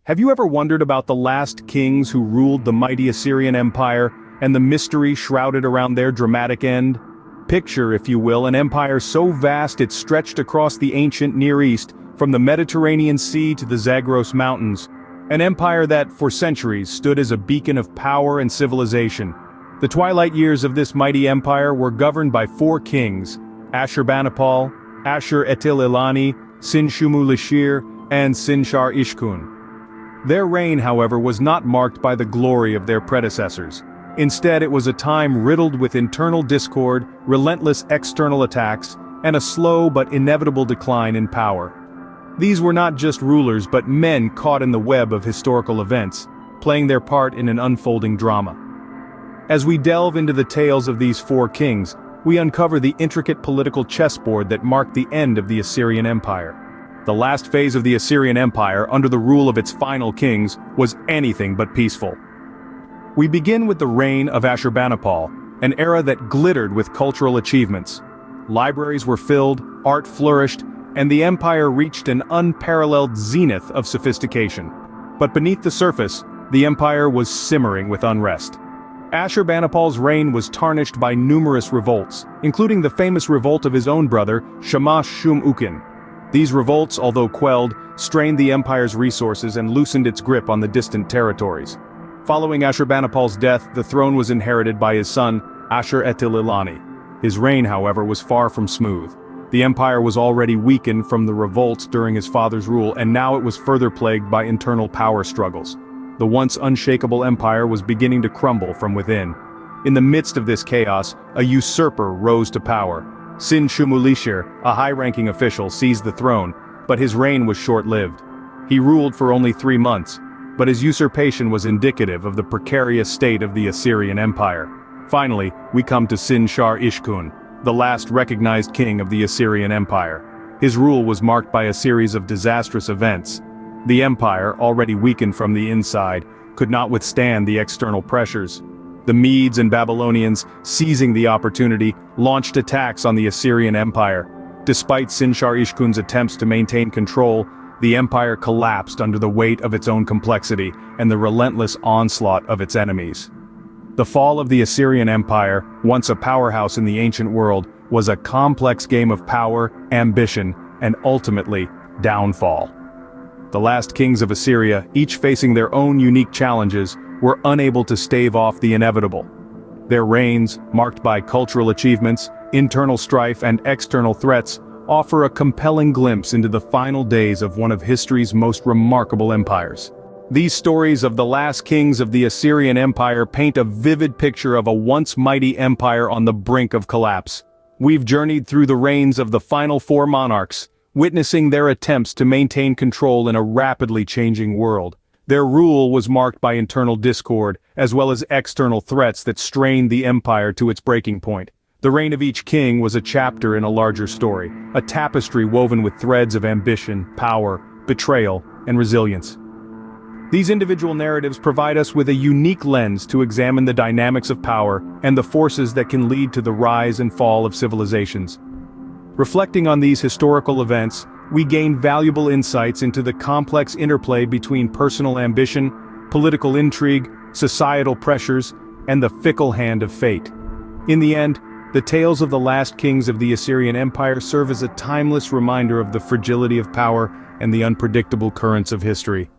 Have you ever wondered about the last kings who ruled the mighty Assyrian Empire, and the mystery shrouded around their dramatic end? Picture, if you will, an empire so vast it stretched across the ancient Near East, from the Mediterranean Sea to the Zagros Mountains. An empire that, for centuries, stood as a beacon of power and civilization. The twilight years of this mighty empire were governed by four kings: Ashurbanipal, Ashur-etil-ilani, Sin-shumu-lishir, and Sin-shar-ishkun. Their reign, however, was not marked by the glory of their predecessors. Instead, it was a time riddled with internal discord, relentless external attacks, and a slow but inevitable decline in power. These were not just rulers but men caught in the web of historical events, playing their part in an unfolding drama. As we delve into the tales of these four kings, we uncover the intricate political chessboard that marked the end of the Assyrian Empire. The last phase of the Assyrian Empire, under the rule of its final kings, was anything but peaceful. We begin with the reign of Ashurbanipal, an era that glittered with cultural achievements. Libraries were filled, art flourished, and the empire reached an unparalleled zenith of sophistication. But beneath the surface, the empire was simmering with unrest. Ashurbanipal's reign was tarnished by numerous revolts, including the famous revolt of his own brother, Shamash-shum-ukin. These revolts, although quelled, strained the empire's resources and loosened its grip on the distant territories. Following Ashurbanipal's death, the throne was inherited by his son, Ashur-etil-ilani. His reign, however, was far from smooth. The empire was already weakened from the revolts during his father's rule, and now it was further plagued by internal power struggles. The once unshakable empire was beginning to crumble from within. In the midst of this chaos, a usurper rose to power. Sin-shumu-lishir, a high-ranking official, seized the throne, but his reign was short-lived. He ruled for only 3 months, but his usurpation was indicative of the precarious state of the Assyrian Empire. Finally, we come to Sin-shar-ishkun, the last recognized king of the Assyrian Empire. His rule was marked by a series of disastrous events. The empire, already weakened from the inside, could not withstand the external pressures. The Medes and Babylonians, seizing the opportunity, launched attacks on the Assyrian Empire. Despite Sin-shar-ishkun's attempts to maintain control, the empire collapsed under the weight of its own complexity and the relentless onslaught of its enemies. The fall of the Assyrian Empire, once a powerhouse in the ancient world, was a complex game of power, ambition, and ultimately, downfall. The last kings of Assyria, each facing their own unique challenges, were unable to stave off the inevitable. Their reigns, marked by cultural achievements, internal strife, and external threats, offer a compelling glimpse into the final days of one of history's most remarkable empires. These stories of the last kings of the Assyrian Empire paint a vivid picture of a once mighty empire on the brink of collapse. We've journeyed through the reigns of the final four monarchs, witnessing their attempts to maintain control in a rapidly changing world. Their rule was marked by internal discord, as well as external threats that strained the empire to its breaking point. The reign of each king was a chapter in a larger story, a tapestry woven with threads of ambition, power, betrayal, and resilience. These individual narratives provide us with a unique lens to examine the dynamics of power and the forces that can lead to the rise and fall of civilizations. Reflecting on these historical events, we gain valuable insights into the complex interplay between personal ambition, political intrigue, societal pressures, and the fickle hand of fate. In the end, the tales of the last kings of the Assyrian Empire serve as a timeless reminder of the fragility of power and the unpredictable currents of history.